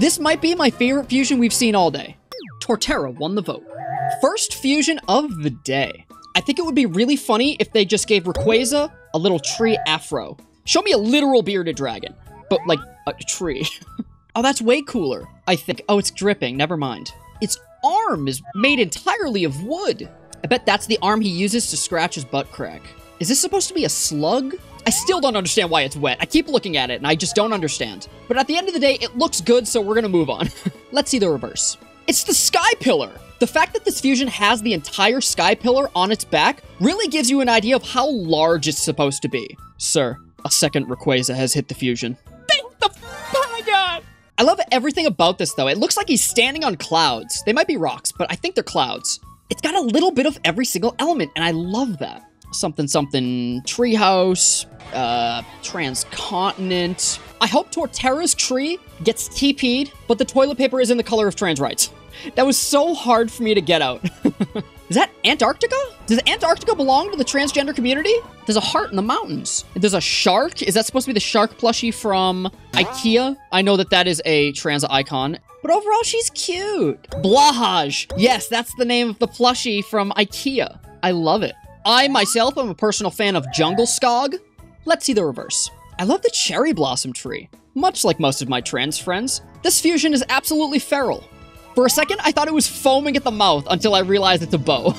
This might be my favorite fusion we've seen all day. Torterra won the vote. First fusion of the day. I think it would be really funny if they just gave Rayquaza a little tree afro. Show me a literal bearded dragon, but like a tree. Oh, that's way cooler, I think. Oh, it's dripping, never mind. Its arm is made entirely of wood. I bet that's the arm he uses to scratch his butt crack. Is this supposed to be a slug? I still don't understand why it's wet. I keep looking at it and I just don't understand. But at the end of the day, it looks good, so we're gonna move on. Let's see the reverse. It's the Sky Pillar. The fact that this fusion has the entire Sky Pillar on its back really gives you an idea of how large it's supposed to be. Sir, a second Rayquaza has hit the fusion. Oh my god! I love everything about this though. It looks like he's standing on clouds. They might be rocks, but I think they're clouds. It's got a little bit of every single element, and I love that. Something, treehouse, transcontinent. I hope Torterra's tree gets TP'd, but the toilet paper is in the color of trans rights. That was so hard for me to get out. Is that Antarctica? Does Antarctica belong to the transgender community? There's a heart in the mountains. There's a shark. Is that supposed to be the shark plushie from IKEA? I know that that is a trans icon, but overall she's cute. Blahaj. Yes, that's the name of the plushie from IKEA. I love it. I, myself, am a personal fan of Jungle Skog. Let's see the reverse. I love the cherry blossom tree. Much like most of my trans friends, this fusion is absolutely feral. For a second, I thought it was foaming at the mouth until I realized it's a bow.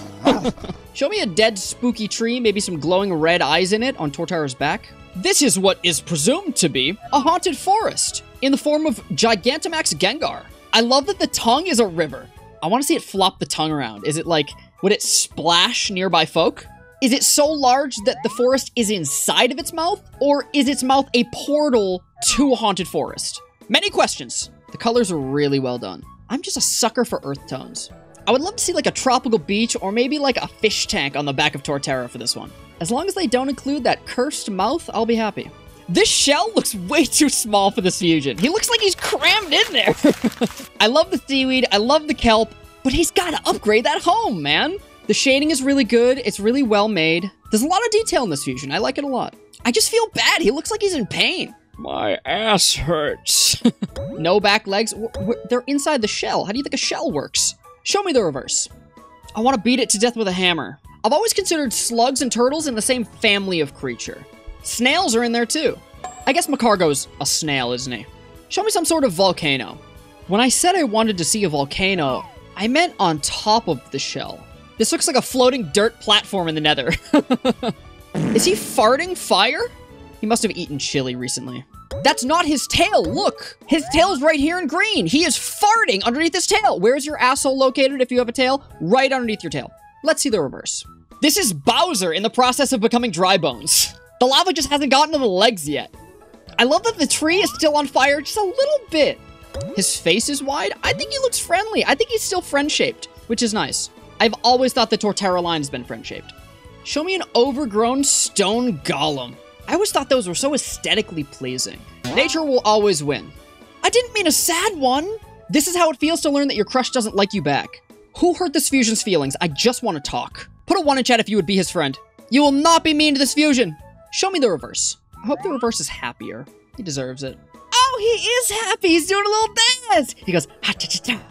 Show me a dead, spooky tree, maybe some glowing red eyes in it on Torterra's back. This is what is presumed to be a haunted forest in the form of Gigantamax Gengar. I love that the tongue is a river. I want to see it flop the tongue around. Is it like, would it splash nearby folk? Is it so large that the forest is inside of its mouth? Or is its mouth a portal to a haunted forest? Many questions. The colors are really well done. I'm just a sucker for earth tones. I would love to see like a tropical beach or maybe like a fish tank on the back of Torterra for this one. As long as they don't include that cursed mouth, I'll be happy. This shell looks way too small for this fusion. He looks like he's crammed in there. I love the seaweed, I love the kelp, but he's got to upgrade that home, man. The shading is really good. It's really well made. There's a lot of detail in this fusion. I like it a lot. I just feel bad. He looks like he's in pain. My ass hurts. No back legs. They're inside the shell. How do you think a shell works? Show me the reverse. I want to beat it to death with a hammer. I've always considered slugs and turtles in the same family of creature. Snails are in there too. I guess Macargo's a snail, isn't he? Show me some sort of volcano. When I said I wanted to see a volcano, I meant on top of the shell. This looks like a floating dirt platform in the nether. Is he farting fire? He must have eaten chili recently. That's not his tail, look! His tail's right here in green. He is farting underneath his tail. Where's your asshole located if you have a tail? Right underneath your tail. Let's see the reverse. This is Bowser in the process of becoming dry bones. The lava just hasn't gotten to the legs yet. I love that the tree is still on fire just a little bit. His face is wide. I think he looks friendly. I think he's still friend-shaped, which is nice. I've always thought the Torterra line has been friend-shaped. Show me an overgrown stone golem. I always thought those were so aesthetically pleasing. Nature will always win. I didn't mean a sad one. This is how it feels to learn that your crush doesn't like you back. Who hurt this fusion's feelings? I just want to talk. Put a 1 in chat if you would be his friend. You will not be mean to this fusion. Show me the reverse. I hope the reverse is happier. He deserves it. Oh, he is happy. He's doing a little dance. He goes, ha-cha-cha-cha.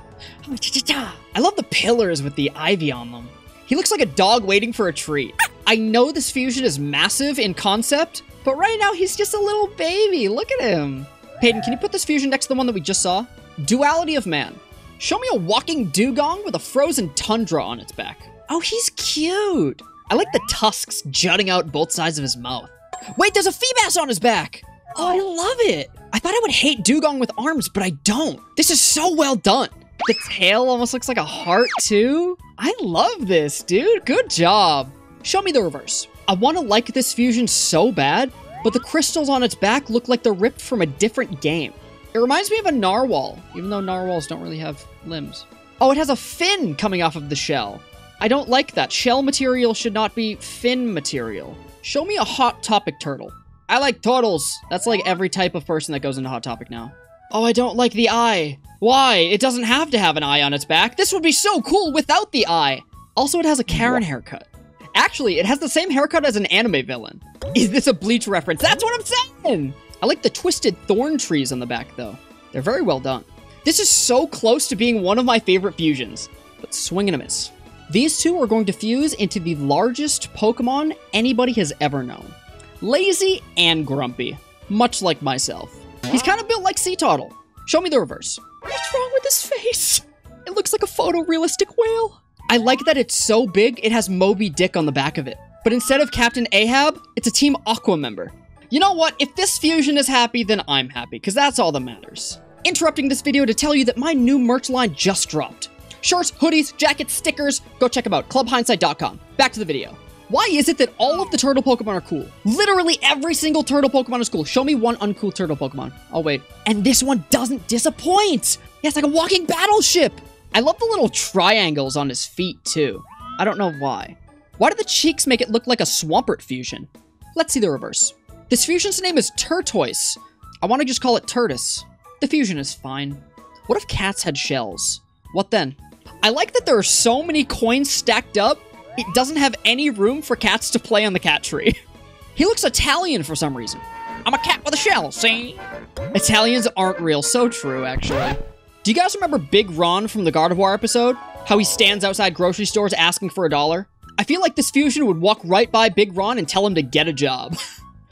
I love the pillars with the ivy on them. He looks like a dog waiting for a treat. I know this fusion is massive in concept, but right now he's just a little baby. Look at him. Peyton, can you put this fusion next to the one that we just saw? Duality of man. Show me a walking dugong with a frozen tundra on its back. Oh, he's cute. I like the tusks jutting out both sides of his mouth. Wait, there's a Feebas on his back. Oh, I love it. I thought I would hate dugong with arms, but I don't. This is so well done. The tail almost looks like a heart too. I love this, dude. Good job. Show me the reverse. I want to like this fusion so bad, but the crystals on its back look like they're ripped from a different game. It reminds me of a narwhal, even though narwhals don't really have limbs. Oh, it has a fin coming off of the shell. I don't like that. Shell material should not be fin material. Show me a Hot Topic turtle. I like turtles. That's like every type of person that goes into Hot Topic now. Oh, I don't like the eye. Why? It doesn't have to have an eye on its back. This would be so cool without the eye. Also, it has a Karen haircut. Actually, it has the same haircut as an anime villain. Is this a Bleach reference? That's what I'm saying! I like the twisted thorn trees on the back, though. They're very well done. This is so close to being one of my favorite fusions, but swing and a miss. These two are going to fuse into the largest Pokemon anybody has ever known. Lazy and grumpy, much like myself. He's kind of built like Seatottle. Show me the reverse. What's wrong with his face? It looks like a photorealistic whale. I like that it's so big, it has Moby Dick on the back of it. But instead of Captain Ahab, it's a Team Aqua member. You know what? If this fusion is happy, then I'm happy, because that's all that matters. Interrupting this video to tell you that my new merch line just dropped. Shirts, hoodies, jackets, stickers, go check them out, clubhindsight.com. Back to the video. Why is it that all of the turtle Pokemon are cool? Literally every single turtle Pokemon is cool. Show me one uncool turtle Pokemon. Oh, wait. And this one doesn't disappoint. Yeah, it's like a walking battleship. I love the little triangles on his feet, too. I don't know why. Why do the cheeks make it look like a Swampert fusion? Let's see the reverse. This fusion's name is Turtoise. I want to just call it Turtis. The fusion is fine. What if cats had shells? What then? I like that there are so many coins stacked up, it doesn't have any room for cats to play on the cat tree. He looks Italian for some reason. I'm a cat with a shell, see? Italians aren't real. So true, actually. Do you guys remember Big Ron from the Gardevoir episode? How he stands outside grocery stores asking for $1? I feel like this fusion would walk right by Big Ron and tell him to get a job.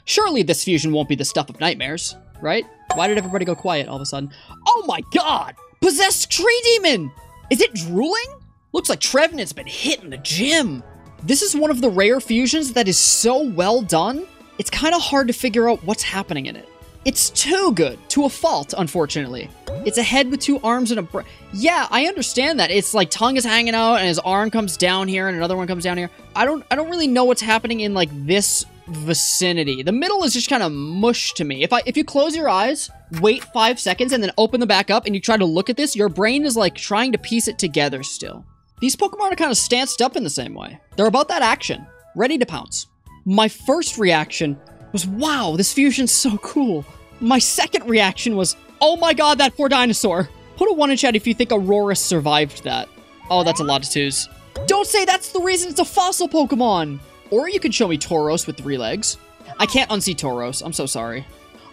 Surely this fusion won't be the stuff of nightmares, right? Why did everybody go quiet all of a sudden? Oh my god! Possessed Tree Demon! Is it drooling? Looks like Trevenant's been hitting the gym. This is one of the rare fusions that is so well done, it's kind of hard to figure out what's happening in it. It's too good, to a fault, unfortunately. It's a head with two arms and a brain. Yeah, I understand that. It's like tongue is hanging out and his arm comes down here and another one comes down here. I don't really know what's happening in like this vicinity. The middle is just kind of mush to me. If you close your eyes, wait 5 seconds and then open them back up and you try to look at this, your brain is like trying to piece it together still. These Pokemon are kind of stanced up in the same way. They're about that action, ready to pounce. My first reaction was, wow, this fusion's so cool. My second reaction was, oh my god, that poor dinosaur. Put a 1 in chat if you think Aurorus survived that. Oh, that's a lot of 2s. Don't say that's the reason it's a fossil Pokemon. Or you could show me Tauros with 3 legs. I can't unsee Tauros, I'm so sorry.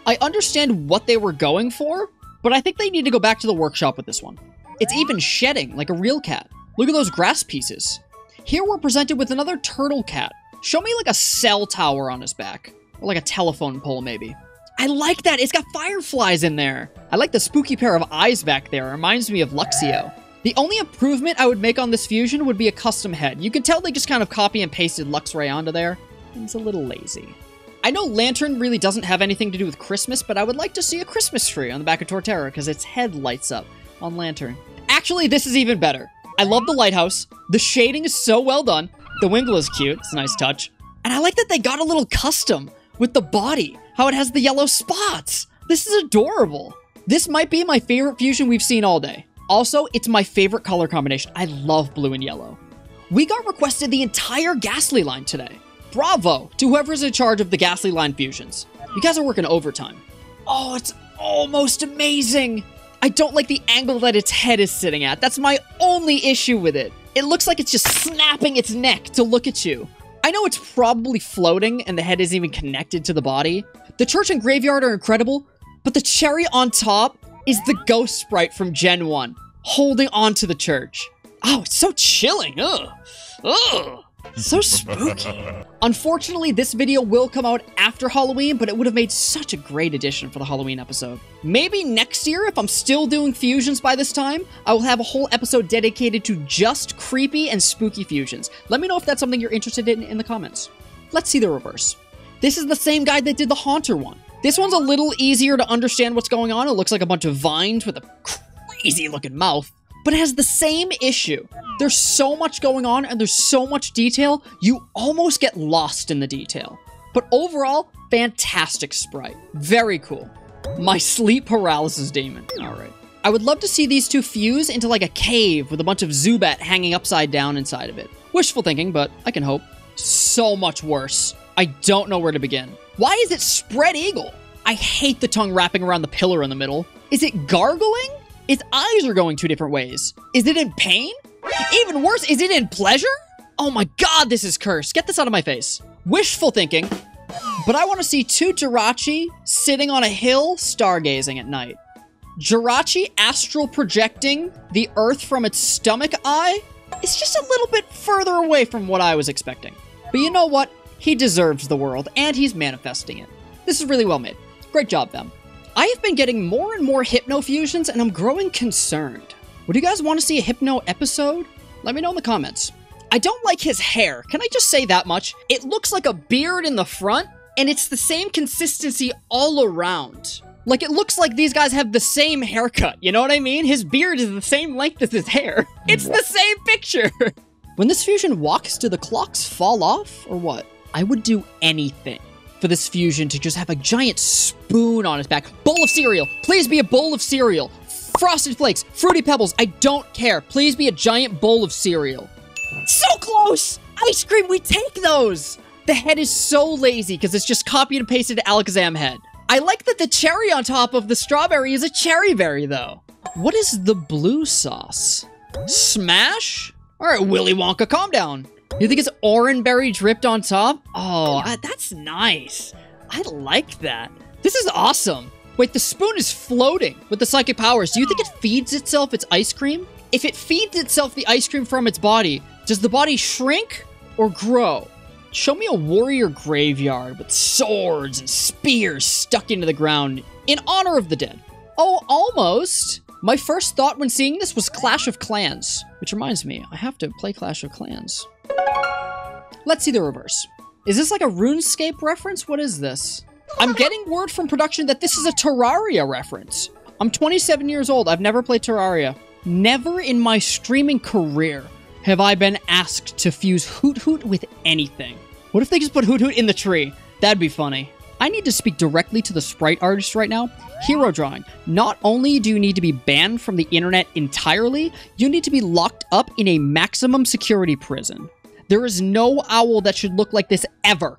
I understand what they were going for, but I think they need to go back to the workshop with this one. It's even shedding like a real cat. Look at those grass pieces. Here we're presented with another turtle cat. Show me like a cell tower on his back. Or like a telephone pole, maybe. I like that. It's got fireflies in there. I like the spooky pair of eyes back there. It reminds me of Luxio. The only improvement I would make on this fusion would be a custom head. You can tell they just kind of copy and pasted Luxray onto there. And it's a little lazy. I know Lantern really doesn't have anything to do with Christmas, but I would like to see a Christmas tree on the back of Torterra because its head lights up on Lantern. Actually, this is even better. I love the lighthouse. The shading is so well done. The Wingull is cute. It's a nice touch. And I like that they got a little custom with the body. How it has the yellow spots. This is adorable. This might be my favorite fusion we've seen all day. Also, it's my favorite color combination. I love blue and yellow. We got requested the entire Ghastly line today. Bravo to whoever's in charge of the Ghastly line fusions. You guys are working overtime. Oh, it's almost amazing. I don't like the angle that its head is sitting at. That's my only issue with it. It looks like it's just snapping its neck to look at you. I know it's probably floating and the head isn't even connected to the body. The church and graveyard are incredible, but the cherry on top is the ghost sprite from Gen 1, holding on to the church. Oh, it's so chilling. Ugh. Ugh. So spooky. Unfortunately, this video will come out after Halloween, but it would have made such a great addition for the Halloween episode. Maybe next year, if I'm still doing fusions by this time, I will have a whole episode dedicated to just creepy and spooky fusions. Let me know if that's something you're interested in the comments. Let's see the reverse. This is the same guy that did the Haunter one. This one's a little easier to understand what's going on. It looks like a bunch of vines with a crazy looking mouth. But it has the same issue. There's so much going on and there's so much detail, you almost get lost in the detail. But overall, fantastic sprite. Very cool. My sleep paralysis demon. Alright. I would love to see these two fuse into like a cave with a bunch of Zubat hanging upside down inside of it. Wishful thinking, but I can hope. So much worse. I don't know where to begin. Why is it Spread Eagle? I hate the tongue wrapping around the pillar in the middle. Is it gargling? Its eyes are going 2 different ways. Is it in pain? Even worse, is it in pleasure? Oh my god, this is cursed. Get this out of my face. Wishful thinking, but I want to see 2 Jirachi sitting on a hill stargazing at night. Jirachi astral projecting the Earth from its stomach eye is just a little bit further away from what I was expecting. But you know what? He deserves the world, and he's manifesting it. This is really well made. Great job, them. I have been getting more and more Hypno fusions, and I'm growing concerned. Would you guys want to see a Hypno episode? Let me know in the comments. I don't like his hair. Can I just say that much? It looks like a beard in the front, and it's the same consistency all around. Like, it looks like these guys have the same haircut, you know what I mean? His beard is the same length as his hair. It's the same picture! When this fusion walks, do the clocks fall off, or what? I would do anything for this fusion to just have a giant spoon on its back. Bowl of cereal! Please be a bowl of cereal! Frosted Flakes! Fruity Pebbles! I don't care! Please be a giant bowl of cereal. So close! Ice cream, we take those! The head is so lazy because it's just copied and pasted Alakazam head. I like that the cherry on top of the strawberry is a cherry berry, though. What is the blue sauce? Smash? Alright, Willy Wonka, calm down. You think it's orangeberry dripped on top? Oh, that's nice. I like that. This is awesome. Wait, the spoon is floating with the psychic powers. Do you think it feeds itself its ice cream? If it feeds itself the ice cream from its body, does the body shrink or grow? Show me a warrior graveyard with swords and spears stuck into the ground in honor of the dead. Oh, almost. My first thought when seeing this was Clash of Clans, which reminds me, I have to play Clash of Clans. Let's see the reverse. Is this like a RuneScape reference? What is this? I'm getting word from production that this is a Terraria reference. I'm 27 years old. I've never played Terraria. Never in my streaming career have I been asked to fuse Hoot Hoot with anything. What if they just put Hoot Hoot in the tree? That'd be funny. I need to speak directly to the sprite artist right now. Hero drawing. Not only do you need to be banned from the internet entirely, you need to be locked up in a maximum security prison. There is no owl that should look like this ever.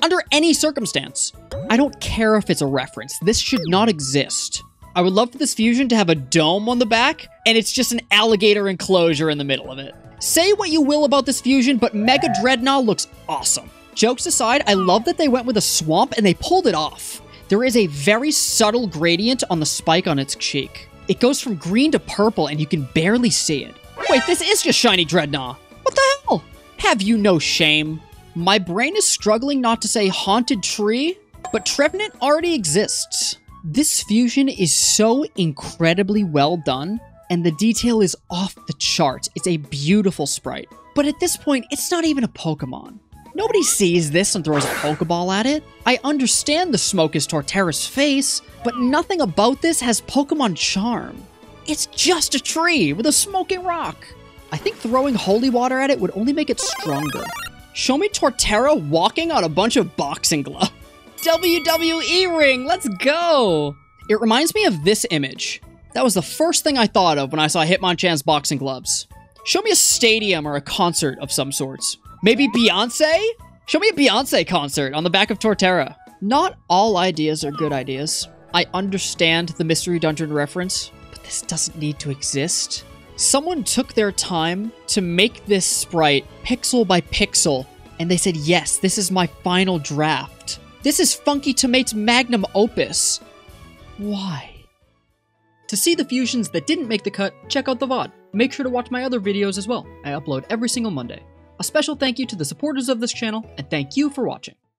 Under any circumstance. I don't care if it's a reference. This should not exist. I would love for this fusion to have a dome on the back, and it's just an alligator enclosure in the middle of it. Say what you will about this fusion, but Mega Dreadnought looks awesome. Jokes aside, I love that they went with a swamp and they pulled it off. There is a very subtle gradient on the spike on its cheek. It goes from green to purple and you can barely see it. Wait, this is just shiny Dreadnought. What the hell? Have you no shame? My brain is struggling not to say haunted tree, but Trevenant already exists. This fusion is so incredibly well done, and the detail is off the charts. It's a beautiful sprite. But at this point, it's not even a Pokemon. Nobody sees this and throws a Pokeball at it. I understand the smoke is Torterra's face, but nothing about this has Pokemon charm. It's just a tree with a smoking rock. I think throwing holy water at it would only make it stronger. Show me Torterra walking on a bunch of boxing gloves. WWE ring, let's go! It reminds me of this image. That was the first thing I thought of when I saw Hitmonchan's boxing gloves. Show me a stadium or a concert of some sorts. Maybe Beyonce? Show me a Beyonce concert on the back of Torterra. Not all ideas are good ideas. I understand the Mystery Dungeon reference, but this doesn't need to exist. Someone took their time to make this sprite pixel by pixel, and they said, yes, this is my final draft. This is Funky Tomate's magnum opus. Why? To see the fusions that didn't make the cut, check out the VOD. Make sure to watch my other videos as well. I upload every single Monday. A special thank you to the supporters of this channel, and thank you for watching.